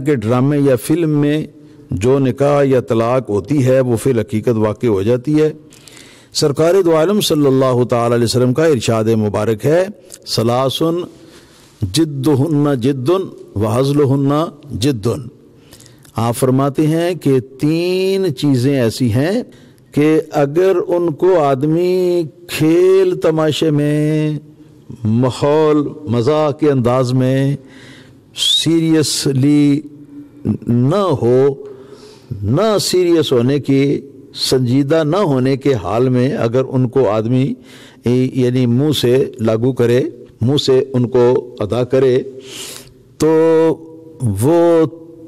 کہ ڈرامے یا فلم میں جو نکاح یا طلاق ہوتی ہے وہ فی الحقیقت واقع ہو جاتی ہے۔ سرکار دو عالم صلی اللہ تعالی علیہ وسلم کا ارشاد مبارک ہے، ثلاث جدہن جد وہزلہن جد۔ آپ فرماتے ہیں کہ 3 چیزیں ایسی ہیں کہ اگر ان کو آدمی کھیل تماشے میں، ماحول مزاح کے انداز میں سیریسلی نہ ہو، نہ سیریس ہونے کی، سنجیدہ نہ ہونے کے حال میں اگر ان کو آدمی یعنی منہ سے لاگو کرے، منہ سے ان کو ادا کرے، تو وہ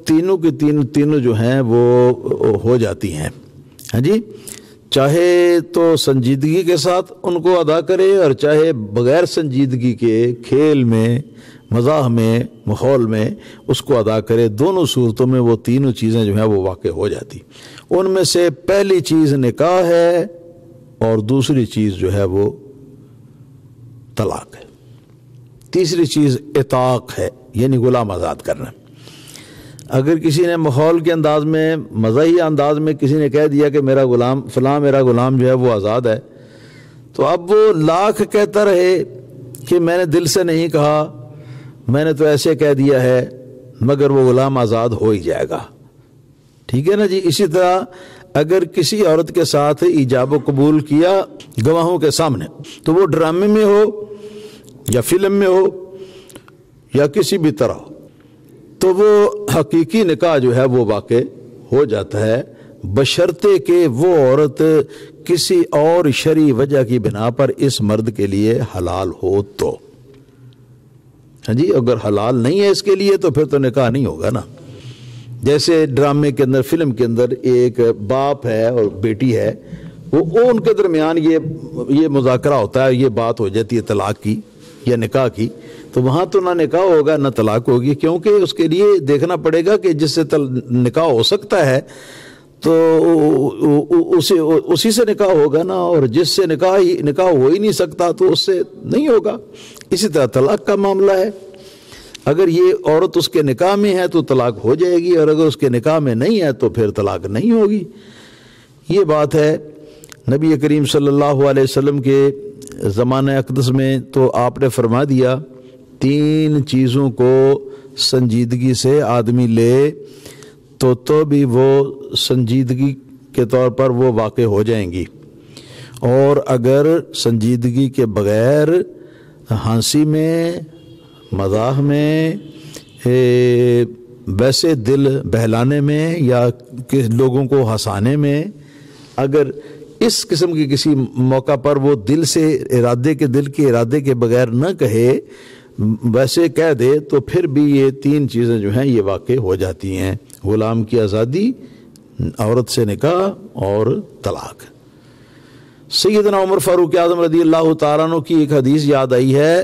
تینوں کی تینوں جو ہیں وہ ہو جاتی ہیں۔ ہاں جی، چاہے تو سنجیدگی کے ساتھ ان کو ادا کرے اور چاہے بغیر سنجیدگی کے کھیل میں، مزاح میں، ماحول میں اس کو ادا کرے، دونوں صورتوں میں وہ تینوں چیزیں جو ہیں وہ واقع ہو جاتی۔ ان میں سے پہلی چیز نکاح ہے اور دوسری چیز جو ہے وہ طلاق ہے، تیسری چیز عتاق ہے یعنی غلام آزاد کرنا۔ اگر کسی نے ماحول کے انداز میں، مزاحی انداز میں کسی نے کہہ دیا کہ میرا غلام فلاں، میرا غلام جو ہے وہ آزاد ہے، تو اب وہ لاکھ کہتا رہے کہ میں نے دل سے نہیں کہا، میں نے تو ایسے کہہ دیا ہے، مگر وہ غلام آزاد ہو ہی جائے گا۔ ٹھیک ہے نا جی۔ اسی طرح اگر کسی عورت کے ساتھ ایجاب و قبول کیا گواہوں کے سامنے، تو وہ ڈرامے میں ہو یا فلم میں ہو یا کسی بھی طرح ہو، تو وہ حقیقی نکاح جو ہے وہ واقع ہو جاتا ہے، بشرطے کہ وہ عورت کسی اور شرعی وجہ کی بنا پر اس مرد کے لیے حلال ہو تو۔ ہاں جی، اگر حلال نہیں ہے اس کے لیے تو پھر تو نکاح نہیں ہوگا نا۔ جیسے ڈرامے کے اندر، فلم کے اندر ایک باپ ہے اور بیٹی ہے، وہ ان کے درمیان یہ مذاکرہ ہوتا ہے، یہ بات ہو جاتی ہے طلاق کی یا نکاح کی، تو وہاں تو نہ نکاح ہوگا نہ طلاق ہوگی، کیونکہ اس کے لیے دیکھنا پڑے گا کہ جس سے نکاح ہو سکتا ہے تو اسی سے نکاح ہوگا نا، اور جس سے نکاح ہو ہی نہیں سکتا تو اس سے نہیں ہوگا۔ اسی طرح طلاق کا معاملہ ہے، اگر یہ عورت اس کے نکاح میں ہے تو طلاق ہو جائے گی، اور اگر اس کے نکاح میں نہیں ہے تو پھر طلاق نہیں ہوگی۔ یہ بات ہے نبی کریم صلی اللہ علیہ وسلم کے زمانہ اقدس میں، تو آپ نے فرما دیا 3 چیزوں کو سنجیدگی سے آدمی لے تو بھی وہ سنجیدگی کے طور پر وہ واقع ہو جائیں گی، اور اگر سنجیدگی کے بغیر ہنسی میں، مزاح میں، ویسے دل بہلانے میں یا لوگوں کو ہنسانے میں، اگر اس قسم کی کسی موقع پر وہ دل کے ارادے کے بغیر نہ کہے، ویسے کہہ دے، تو پھر بھی یہ 3 چیزیں جو ہیں یہ واقع ہو جاتی ہیں، غلام کی آزادی، عورت سے نکاح اور طلاق۔ سیدنا عمر فاروق اعظم رضی اللہ تعالیٰ عنہ کی ایک حدیث یاد آئی ہے،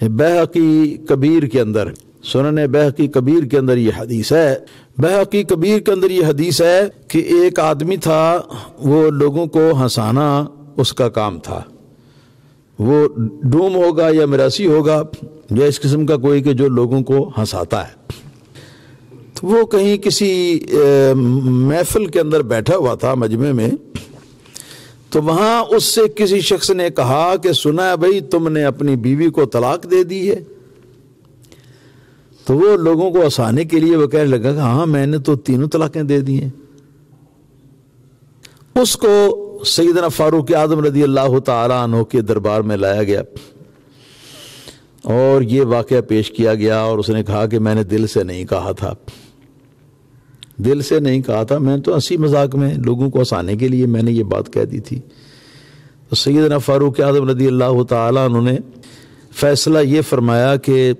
بیہقی کبیر کے اندر، سنن بیہقی کبیر کے اندر یہ حدیث ہے، بیہقی کبیر کے اندر یہ حدیث ہے کہ ایک آدمی تھا، وہ لوگوں کو ہنسانا اس کا کام تھا، وہ ڈوم ہوگا یا مراسی ہوگا یا اس قسم کا کوئی کہ جو لوگوں کو ہنساتا ہے۔ تو وہ کہیں کسی محفل کے اندر بیٹھا ہوا تھا، مجمع میں، تو وہاں اس سے کسی شخص نے کہا کہ سنا ہے بھائی تم نے اپنی بیوی کو طلاق دے دی ہے؟ تو وہ لوگوں کو ہنسانے کے لیے وہ کہنے لگا کہ ہاں میں نے تو 3 طلاقیں دے دی ہیں۔ اس کو سیدنا فاروق اعظم رضی اللہ تعالیٰ عنہ کے دربار میں لایا گیا اور یہ واقعہ پیش کیا گیا، اور اس نے کہا کہ میں نے دل سے نہیں کہا تھا، دل سے نہیں کہا تھا، میں تو ہنسی مذاق میں لوگوں کو ہنسانے کے لیے میں نے یہ بات کہہ دی تھی۔ تو سیدنا فاروق اعظم رضی اللہ تعالیٰ عنہ نے فیصلہ یہ فرمایا کہ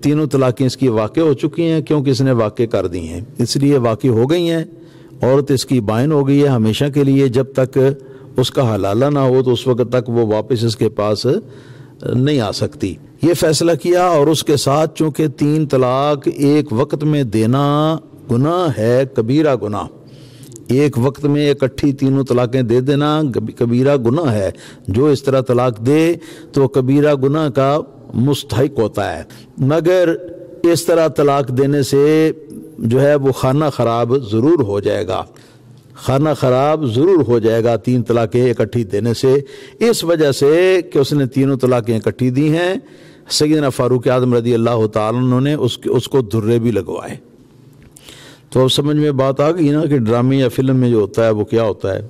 3 طلاقیں اس کی واقع ہو چکی ہیں، کیونکہ اس نے واقع کر دی ہیں، اس لیے واقع ہو گئی ہیں، عورت اس کی بائن ہو گئی ہے ہمیشہ کے لیے، جب تک اس کا حلالہ نہ ہو تو اس وقت تک وہ واپس اس کے پاس نہیں آ سکتی۔ یہ فیصلہ کیا، اور اس کے ساتھ چونکہ 3 طلاق ایک وقت میں دینا گناہ ہے، کبیرہ گناہ، ایک وقت میں اکٹھی 3 طلاقیں دے دینا کبیرہ گناہ ہے، جو اس طرح طلاق دے تو کبیرہ گناہ کا مستحق ہوتا ہے، مگر اس طرح طلاق دینے سے جو ہے وہ خانہ خراب ضرور ہو جائے گا، خانہ خراب ضرور ہو جائے گا 3 طلاقیں اکٹھی دینے سے، اس وجہ سے کہ اس نے تینوں طلاقیں اکٹھی دی ہیں۔ سیدنا فاروق اعظم رضی اللہ تعالیٰ عنہ نے اس کو دھرے بھی لگوائے۔ تو اب سمجھ میں بات آ گئی نا کہ ڈرامے یا فلم میں جو ہوتا ہے وہ کیا ہوتا ہے۔